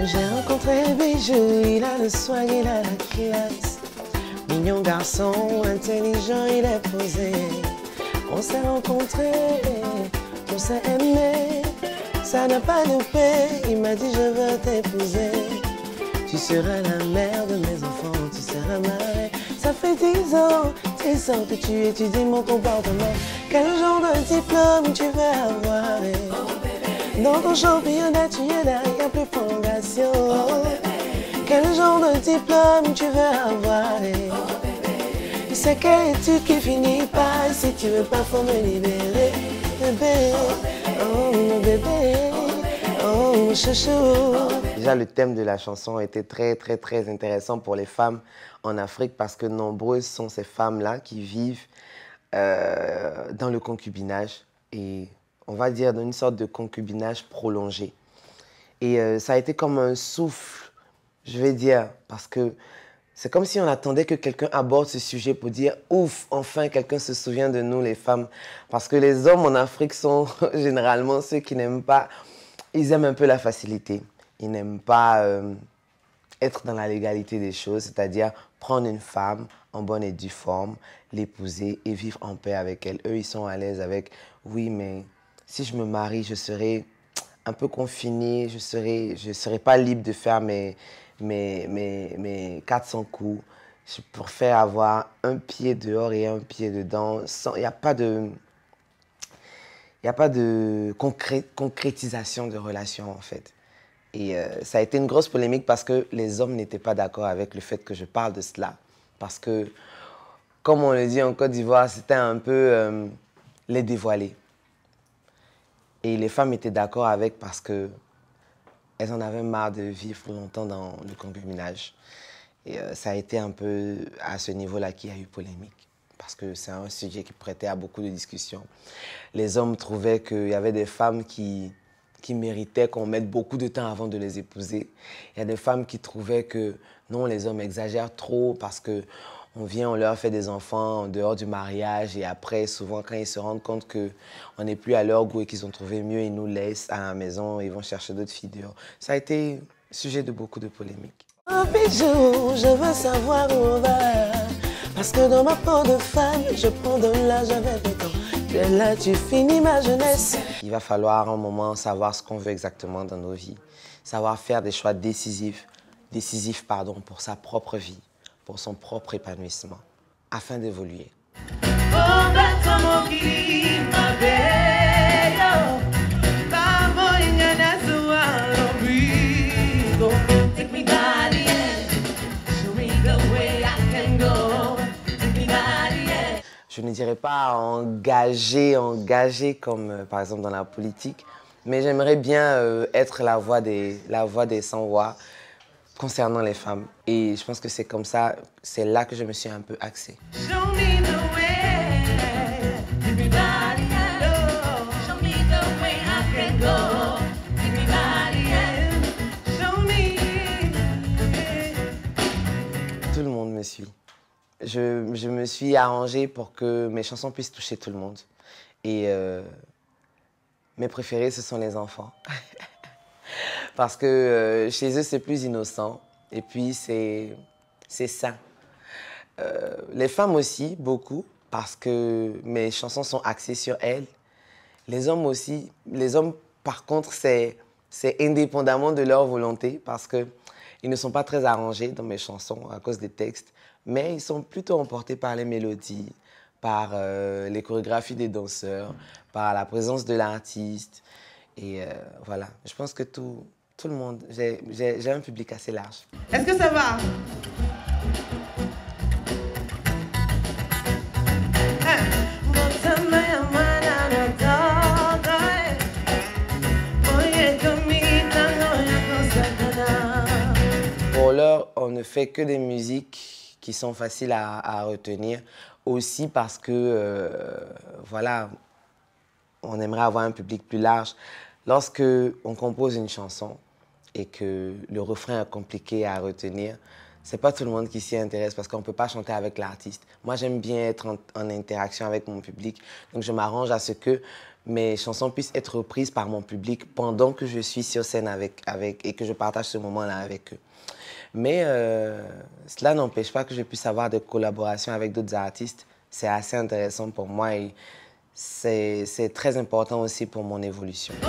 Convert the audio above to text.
J'ai rencontré Bijou, il a le swag, il a la classe. Mignon garçon, intelligent, il est posé. On s'est rencontrés, on s'est aimé. Ça n'a pas loupé, il m'a dit je veux t'épouser. Tu seras la mère de mes enfants, tu seras ma reine. Ça fait 10 ans que tu étudies mon comportement. Quel genre de diplôme tu veux avoir? Dans ton championnat, tu es là, y'a plus fondation. Quel genre de diplôme tu veux avoir? C'est quelle étude qui finit par si tu veux pas, faut me libérer. Bébé, oh mon bébé, oh mon chouchou. Déjà, le thème de la chanson était très intéressant pour les femmes en Afrique parce que nombreuses sont ces femmes-là qui vivent dans le concubinage et on va dire dans une sorte de concubinage prolongé. Et ça a été comme un souffle, je vais dire, parce que c'est comme si on attendait que quelqu'un aborde ce sujet pour dire « Ouf, enfin quelqu'un se souvient de nous les femmes ». Parce que les hommes en Afrique sont généralement ceux qui n'aiment pas, ils aiment un peu la facilité. Ils n'aiment pas être dans la légalité des choses, c'est-à-dire prendre une femme en bonne et due forme, l'épouser et vivre en paix avec elle. Eux, ils sont à l'aise avec « Oui, mais si je me marie, je serai un peu confiné, je serai pas libre de faire mes 400 coups. Je préfère avoir un pied dehors et un pied dedans. Il n'y a pas de concrétisation de relation, en fait. Et ça a été une grosse polémique parce que les hommes n'étaient pas d'accord avec le fait que je parle de cela. Parce que, comme on le dit en Côte d'Ivoire, c'était un peu les dévoiler. Et les femmes étaient d'accord avec parce que elles en avaient marre de vivre longtemps dans le concubinage. Et ça a été un peu à ce niveau-là qu'il y a eu polémique. Parce que c'est un sujet qui prêtait à beaucoup de discussions. Les hommes trouvaient qu'il y avait des femmes qui méritaient qu'on mette beaucoup de temps avant de les épouser. Il y a des femmes qui trouvaient que non, les hommes exagèrent trop parce que on leur fait des enfants en dehors du mariage et après, souvent, quand ils se rendent compte qu'on n'est plus à leur goût et qu'ils ont trouvé mieux, ils nous laissent à la maison, ils vont chercher d'autres filles dehors. Ça a été sujet de beaucoup de polémiques. Oh bijou, je veux savoir où on va. Parce que dans ma peau de femme, je prends de l'âge avec le temps. Et là, tu finis ma jeunesse. Il va falloir un moment savoir ce qu'on veut exactement dans nos vies. Savoir faire des choix décisifs pour sa propre vie, pour son propre épanouissement, afin d'évoluer. Je ne dirais pas engagé comme par exemple dans la politique, mais j'aimerais bien être la voix des sans-voix concernant les femmes. Et je pense que c'est comme ça, c'est là que je me suis un peu axée. Tout le monde me suit. Je me suis arrangée pour que mes chansons puissent toucher tout le monde. Et mes préférés, ce sont les enfants. Parce que chez eux, c'est plus innocent. Et puis, c'est sain. Les femmes aussi, beaucoup, parce que mes chansons sont axées sur elles. Les hommes aussi. Les hommes, par contre, c'est indépendamment de leur volonté, parce qu'ils ne sont pas très arrangés dans mes chansons à cause des textes. Mais ils sont plutôt emportés par les mélodies, par les chorégraphies des danseurs, par la présence de l'artiste. Et voilà, je pense que tout le monde, j'ai un public assez large. Est-ce que ça va? Pour l'heure, on ne fait que des musiques qui sont faciles à retenir, aussi parce que, voilà, on aimerait avoir un public plus large. Lorsque on compose une chanson et que le refrain est compliqué à retenir, c'est pas tout le monde qui s'y intéresse parce qu'on peut pas chanter avec l'artiste. Moi, j'aime bien être en interaction avec mon public, donc je m'arrange à ce que mes chansons puissent être reprises par mon public pendant que je suis sur scène et que je partage ce moment-là avec eux. Mais cela n'empêche pas que je puisse avoir des collaborations avec d'autres artistes. C'est assez intéressant pour moi et c'est très important aussi pour mon évolution. Oh,